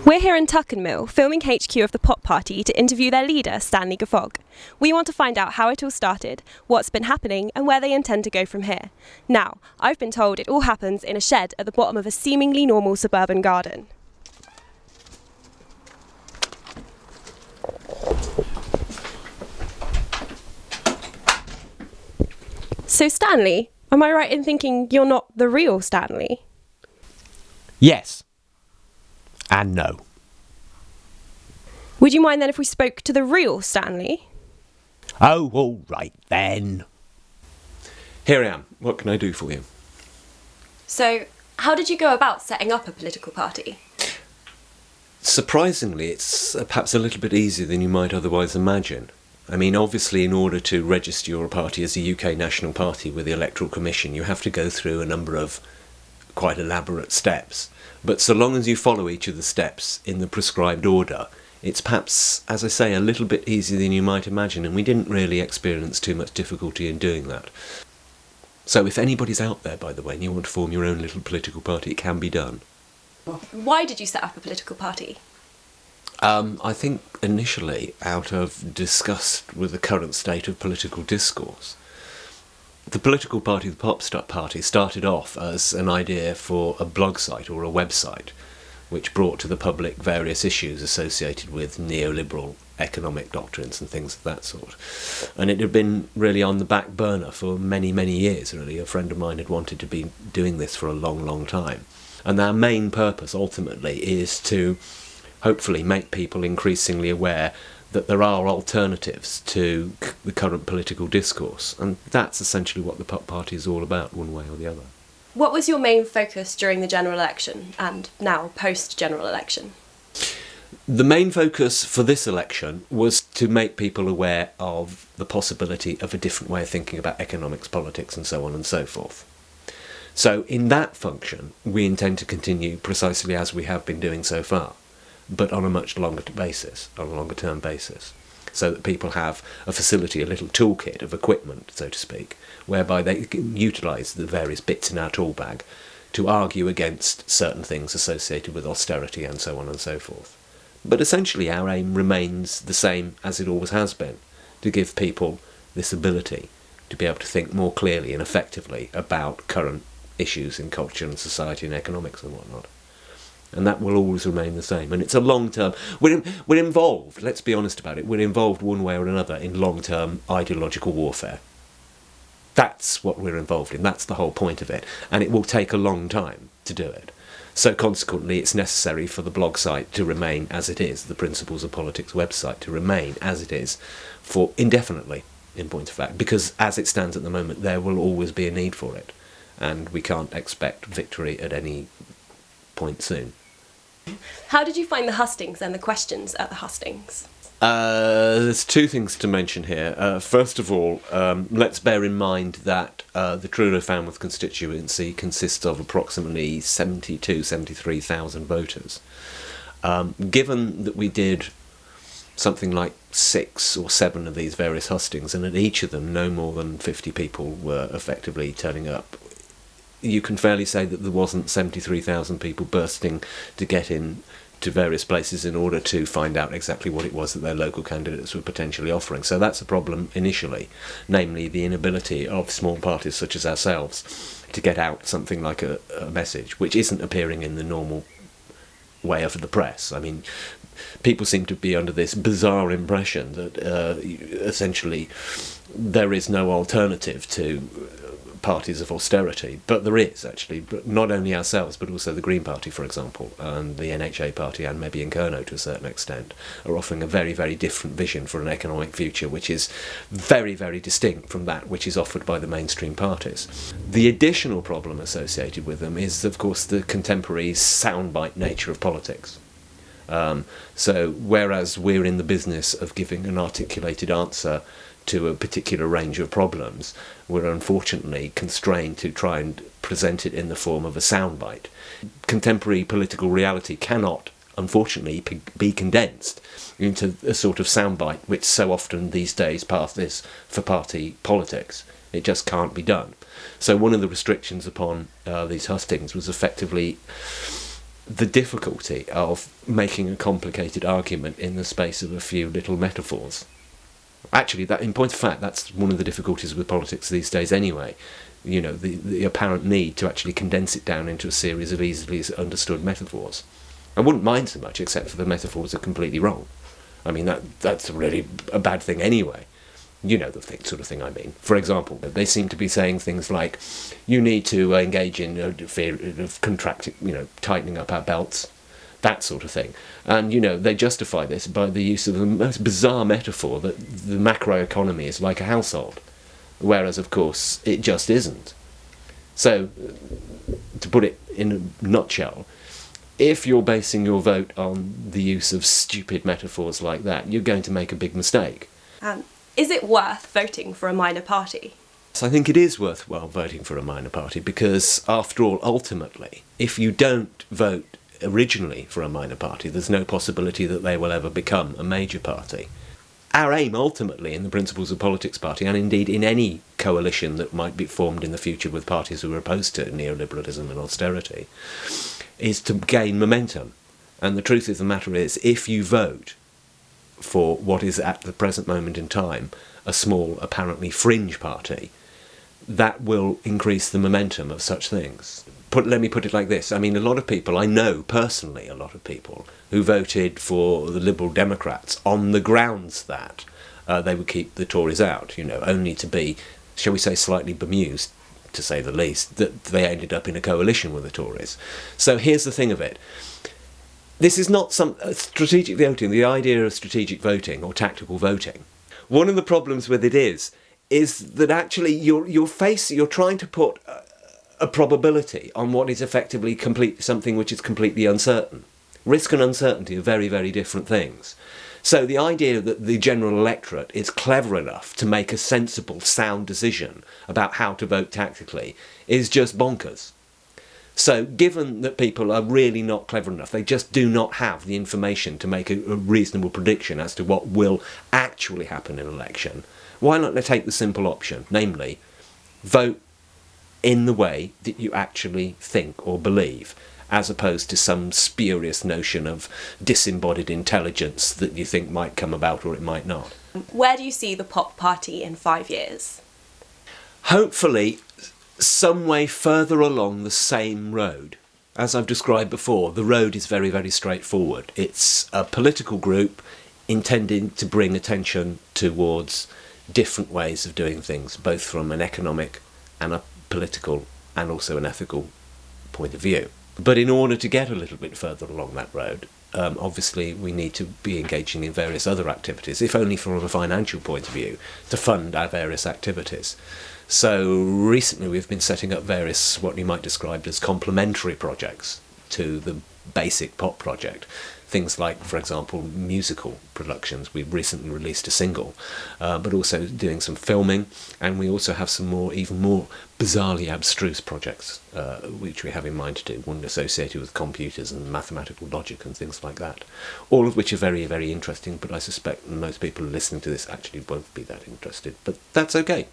We're here in Tuckenmill, filming HQ of the PoP Party to interview their leader, Stanley Guffogg. We want to find out how it all started, what's been happening, and where they intend to go from here. Now, I've been told it all happens in a shed at the bottom of a seemingly normal suburban garden. So Stanley, am I right in thinking you're not the real Stanley? Yes. And no. Would you mind then if we spoke to the real Stanley? Oh, all right then. Here I am. What can I do for you? So, how did you go about setting up a political party? Surprisingly, it's perhaps a little bit easier than you might otherwise imagine. I mean, obviously, in order to register your party as a UK national party with the Electoral Commission, you have to go through a number of quite elaborate steps. But so long as you follow each of the steps in the prescribed order, it's perhaps, as I say, a little bit easier than you might imagine, and we didn't really experience too much difficulty in doing that. So if anybody's out there, by the way, and you want to form your own little political party, it can be done. Why did you set up a political party? I think initially out of disgust with the current state of political discourse. The political party, the PoP Party, started off as an idea for a blog site or a website which brought to the public various issues associated with neoliberal economic doctrines and things of that sort. And it had been really on the back burner for many, many years, really. A friend of mine had wanted to be doing this for a long, long time. And our main purpose, ultimately, is to hopefully make people increasingly aware that there are alternatives to the current political discourse, and that's essentially what the PoP Party is all about, one way or the other. What was your main focus during the general election and now post-general election? The main focus for this election was to make people aware of the possibility of a different way of thinking about economics, politics, and so on and so forth. So in that function, we intend to continue precisely as we have been doing so far, but on a much longer basis, on a longer term basis, so that people have a facility, a little toolkit of equipment, so to speak, whereby they can utilise the various bits in our tool bag to argue against certain things associated with austerity and so on and so forth. But essentially our aim remains the same as it always has been, to give people this ability to be able to think more clearly and effectively about current issues in culture and society and economics and whatnot. And that will always remain the same. And it's a long-term... We're involved, let's be honest about it, we're involved one way or another in long-term ideological warfare. That's what we're involved in, that's the whole point of it. And it will take a long time to do it. So consequently, it's necessary for the blog site to remain as it is, the Principles of Politics website to remain as it is for indefinitely, in point of fact. Because as it stands at the moment, there will always be a need for it. And we can't expect victory at any point soon. How did you find the hustings and the questions at the hustings? There's two things to mention here. First of all, let's bear in mind that the Truro-Falmouth constituency consists of approximately 73,000 voters. Given that we did something like 6 or 7 of these various hustings, and at each of them no more than 50 people were effectively turning up, you can fairly say that there wasn't 73,000 people bursting to get in to various places in order to find out exactly what it was that their local candidates were potentially offering. So that's a problem initially, namely the inability of small parties such as ourselves to get out something like a message which isn't appearing in the normal way of the press. I mean, people seem to be under this bizarre impression that essentially there is no alternative to parties of austerity, but there is actually, but not only ourselves but also the Green Party, for example, and the NHA Party, and maybe Inkerno to a certain extent, are offering a very, very different vision for an economic future which is very, very distinct from that which is offered by the mainstream parties. The additional problem associated with them is, of course, the contemporary soundbite nature of politics. So whereas we're in the business of giving an articulated answer to a particular range of problems, we're unfortunately constrained to try and present it in the form of a soundbite. Contemporary political reality cannot, unfortunately, be condensed into a sort of soundbite which so often these days passes for party politics. It just can't be done. So one of the restrictions upon these hustings was effectively the difficulty of making a complicated argument in the space of a few little metaphors. Actually, that, in point of fact, that's one of the difficulties with politics these days anyway. You know, the apparent need to actually condense it down into a series of easily understood metaphors. I wouldn't mind so much, except for the metaphors are completely wrong. I mean, that's really a bad thing anyway. You know the sort of thing I mean. For example, they seem to be saying things like, you need to engage in fear of contracting, tightening up our belts, that sort of thing. And, they justify this by the use of the most bizarre metaphor that the macroeconomy is like a household, whereas, of course, it just isn't. So, to put it in a nutshell, if you're basing your vote on the use of stupid metaphors like that, you're going to make a big mistake. Is it worth voting for a minor party? So I think it is worthwhile voting for a minor party because, after all, ultimately, if you don't vote originally for a minor party, there's no possibility that they will ever become a major party. Our aim, ultimately, in the Principles of Politics Party, and indeed in any coalition that might be formed in the future with parties who are opposed to neoliberalism and austerity, is to gain momentum. And the truth of the matter is, if you vote for what is at the present moment in time a small, apparently fringe party, that will increase the momentum of such things. Let me put it like this. I mean, a lot of people, I know personally a lot of people, who voted for the Liberal Democrats on the grounds that they would keep the Tories out, only to be, shall we say, slightly bemused, to say the least, that they ended up in a coalition with the Tories. So here's the thing of it. This is not some strategic voting, the idea of strategic voting or tactical voting. One of the problems with it is that actually you're trying to put a probability on what is effectively something which is completely uncertain. Risk and uncertainty are very, very different things. So the idea that the general electorate is clever enough to make a sensible, sound decision about how to vote tactically is just bonkers. So given that people are really not clever enough, they just do not have the information to make a reasonable prediction as to what will actually happen in an election, why not take the simple option, namely, vote in the way that you actually think or believe, as opposed to some spurious notion of disembodied intelligence that you think might come about or it might not. Where do you see the PoP Party in 5 years? Hopefully, some way further along the same road. As I've described before, the road is very, very straightforward. It's a political group intending to bring attention towards different ways of doing things, both from an economic and a political and also an ethical point of view. But in order to get a little bit further along that road, obviously we need to be engaging in various other activities, if only from a financial point of view, to fund our various activities. So recently we've been setting up various, what you might describe as complementary projects to the basic PoP project. Things like, for example, musical productions. We've recently released a single, but also doing some filming, and we also have some even more bizarrely abstruse projects, which we have in mind to do, one associated with computers and mathematical logic and things like that. All of which are very, very interesting, but I suspect most people listening to this actually won't be that interested. But that's okay.